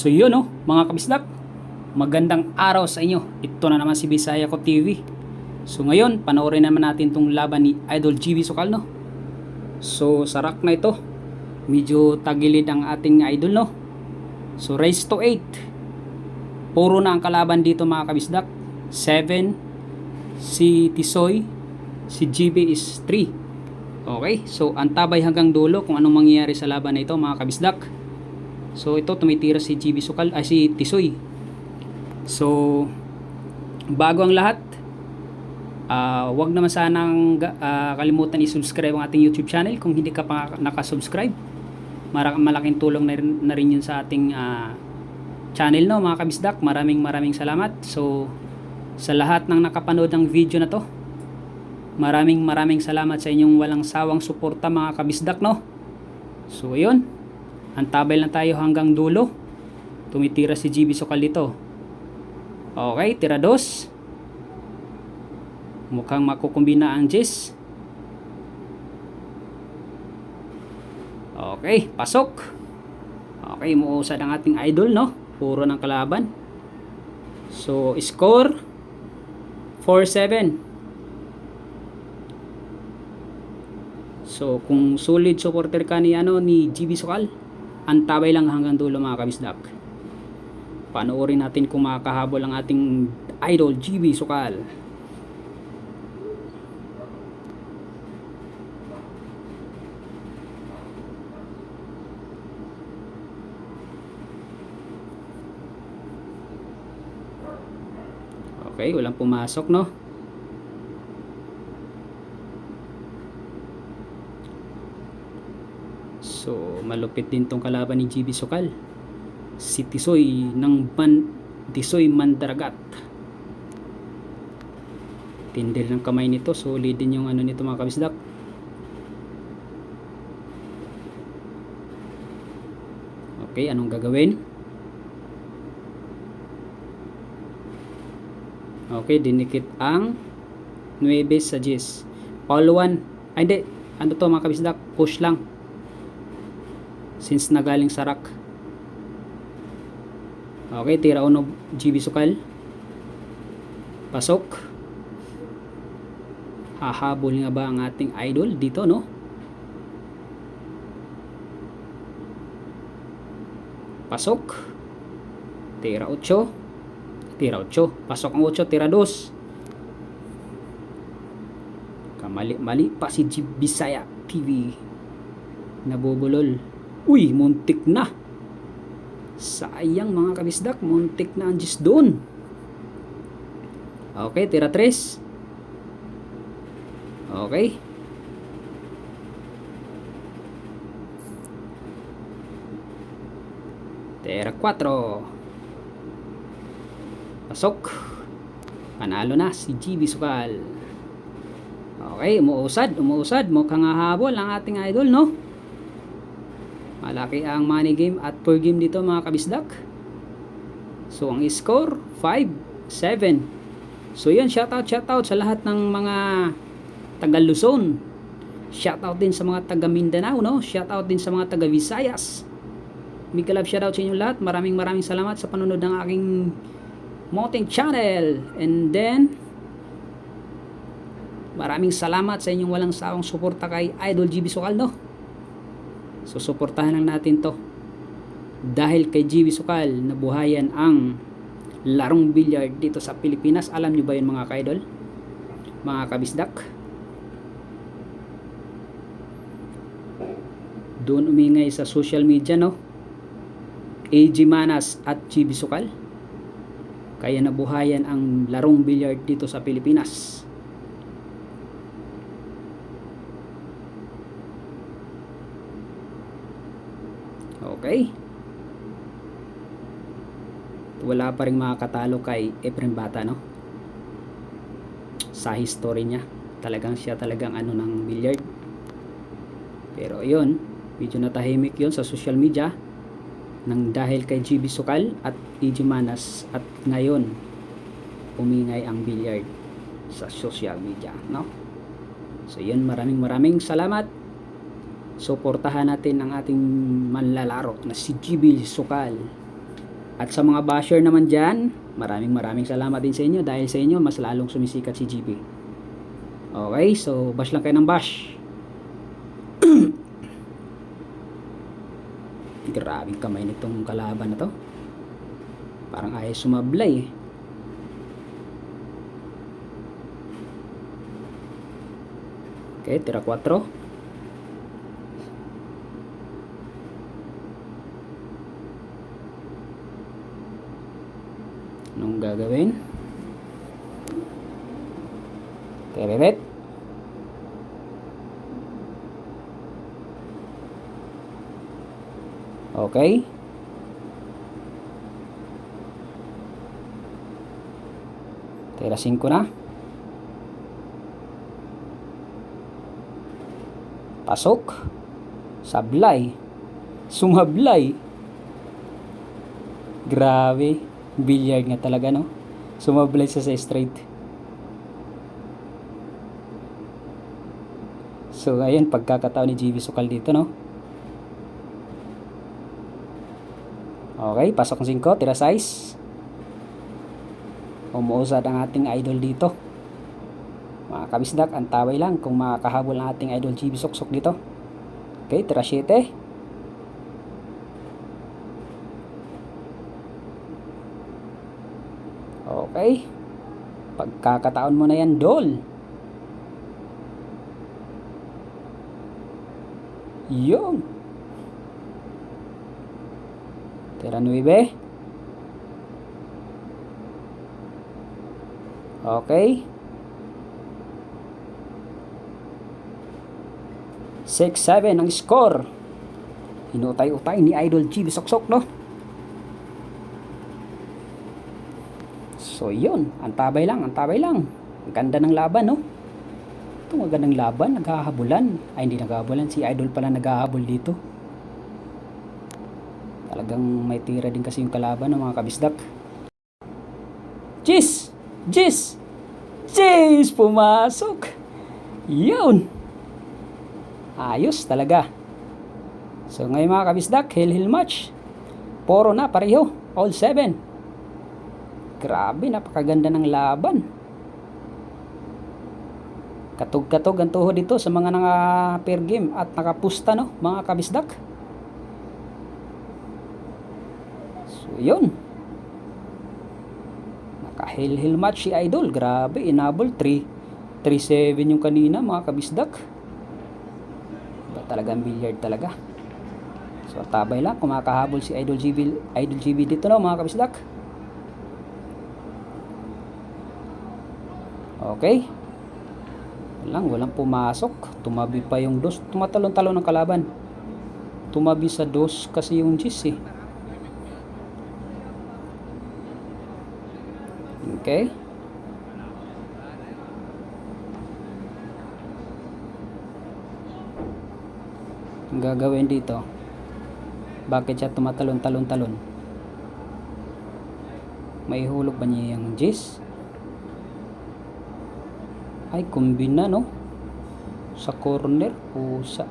So yun mga kabisdak, magandang araw sa inyo. Ito na naman si Bisaya Ko TV. So ngayon, panoorin naman natin tong laban ni Idol GB Sukal So sa rack na ito, medyo tagilid ang ating idol So race to 8. Puro na ang kalaban dito mga kabisdak. 7, si Tisoy, si GB is 3. Okay, so antabay hanggang dulo kung anong mangyayari sa laban na ito mga kabisdak. So ito tumitira si GB Sukal, si Tisoy. So bago ang lahat, wag naman sanang kalimutan i-subscribe ang ating YouTube channel kung hindi ka pa nakasubscribe. Malaking tulong na rin yun sa ating channel mga kabisdak. Maraming salamat. So sa lahat ng nakapanood ng video na to, maraming salamat sa inyong walang sawang suporta mga kabisdak So ayun, antabay lang tayo hanggang dulo. Tumitira si GB Sukal dito. Okay, tira 2. Mukhang makukumbina ang Jis. Okay, pasok. Okay, muusad ang ating idol puro ng kalaban. So score 4-7. So kung solid supporter ka ni GB Sukal, antabay lang hanggang dulo mga kabisdak. Panoorin natin kung makakahabol ang ating idol GB Sukal. Okay, walang pumasok So malupit din tong kalaban ni GB Sukal. Si Tisoy Tisoy Mandaragat. Tindel ng kamay nito, solid din yung nito mga kabisdak. Okay, anong gagawin? Okay, dinikit ang 9 sa 10. All 1. Ay hindi, to mga kabisdak, push lang. Since nagaling sa rack. Okay, tira 1 GB Sukal. Pasok. Hahabol nga ba ang ating idol dito Pasok. Tira 8. Tira 8. Pasok ang 8, tira 2. Kamali pa si Bisaya TV. Nabubulol. Uy, muntik na. Sayang mga kabisdak, muntik na ang Diyos doon. Okay, tira 3. Okay. Tira 4. Pasok. Panalo na si GB Sukal. Okay, umuusad. Mukhang hahabol ang ating idol Malaki ang money game at per game dito mga kabisdak. So ang score 5-7. So yan, shoutout sa lahat ng mga taga Luzon. Shoutout din sa mga taga Mindanao Shoutout din sa mga taga Visayas. Big love shoutout sa inyo lahat. Maraming salamat sa panonood ng aking mountain channel. And then maraming salamat sa inyong walang sawang suporta kay Idol GB Sukal So suportahan lang natin to. Dahil kay GB Sukal nabuhayan ang larong billiard dito sa Pilipinas. Alam nyo ba yun mga ka-idol? Mga kabisdak? Doon umingay sa social media AG Manas at GB Sukal. Kaya nabuhayan ang larong billiard dito sa Pilipinas. Okay. Wala pa rin makakatalo kay Efrem Bata sa history niya. Siya talagang ng billiard. Pero yun, medyo natahimik yun sa social media nang dahil kay GB Sukal at AG Manas, at ngayon umingay ang billiard sa social media So yun, maraming salamat. Suportahan natin ang ating manlalaro na si GB Sukal. At sa mga basher naman dyan, maraming salamat din sa inyo. Dahil sa inyo, mas lalong sumisikat si GB. Okay, so bash lang kayo ng bash. Grabing kamay nitong kalaban na to. Parang ayaw sumablay eh. Okay, tira 4. Anong gagawin? Keret. Okay. Tira 5 na. Pasok. Sablay. Sumablay. Grabe. Billiard nga talaga, no? Sumablay sa straight. So, ayun, pagkakataon ni GB Sukal dito, no? Okay, pasok ng 5, tira 6. Umuusad ang ating idol dito. Mga kabisdak, antaway lang kung makakahabol ang ating idol GB Suksok dito. Okay, tira 7. Okay. Pagkakataon mo na yan, Dol. Yun. Tira 9. Okay. 6-7 ang score. Hinutay-utay ni Idol GB Suksok, no? So, yun. Antabay lang. Ang ganda ng laban, no? Ito, magandang laban. Naghahabulan. Ay, hindi naghahabulan. Si Idol pala naghahabol dito. Talagang may tira din kasi yung kalaban ng mga kabisdak. Jeez! Pumasok! Yun! Ayos talaga. So, ngayon mga kabisdak, hill match. Poro na, pareho. All 7. Grabe, napakaganda ng laban. Katog-katog ang tuhod dito sa mga naka-pair game at nakapusta, no, mga kabisdak. So, yun. Naka-hill match si Idol. Grabe, inabol 3-7 yung kanina, mga kabisdak. Iba talagang billiard talaga. So, tabay lang kung makahabol si Idol GB dito, no, mga kabisdak. Okay. Walang pumasok. Tumabi pa yung dos. Tumatalon-talon ng kalaban. Tumabi sa dos kasi yung G's eh. Okay. Ang gagawin dito, bakit siya tumatalon-talon-talon? May hulog ba niya yung G's? Ay, kumbina, no? Sa corner, pusa.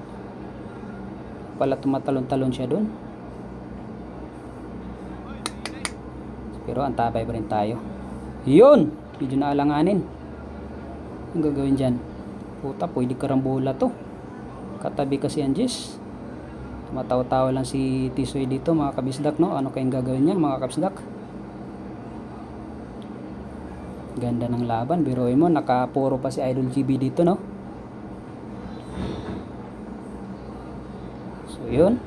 Pala tumatalon-talon siya dun. Pero antabay pa rin tayo. Yun! Medyo naalanganin. Ang gagawin dyan? Puta, pwede karambola to. Katabi kasi ang Jis. Tumatawa-tawa lang si Tisoy dito, mga kabisdak, no? Ano kayong gagawin niya, mga kabisdak? Ganda ng laban, biruin mo, nakapuro pa si Idol GB dito, no? So, yun.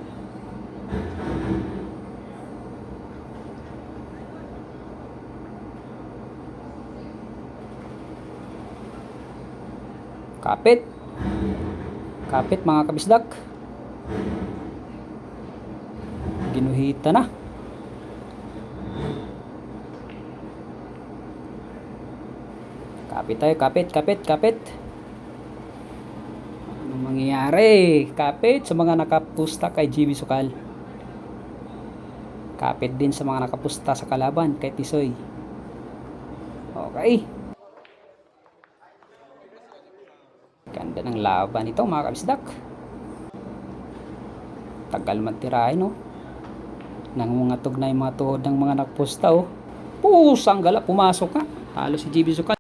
Kapit mga kabisdak. Ginuhita na. Kapit tayo, kapit. Anong mangyayari? Kapit sa mga nakapusta kay GB Sukal. Kapit din sa mga nakapusta sa kalaban kay Tisoy. Okay. Ganda ng laban ito, mga kabisdak. Tagal magtirahin, no? Nangungatog na yung mga tuhod ng mga nakposta oh. Pusang gala, pumasok ka. Talo si GB Sukal.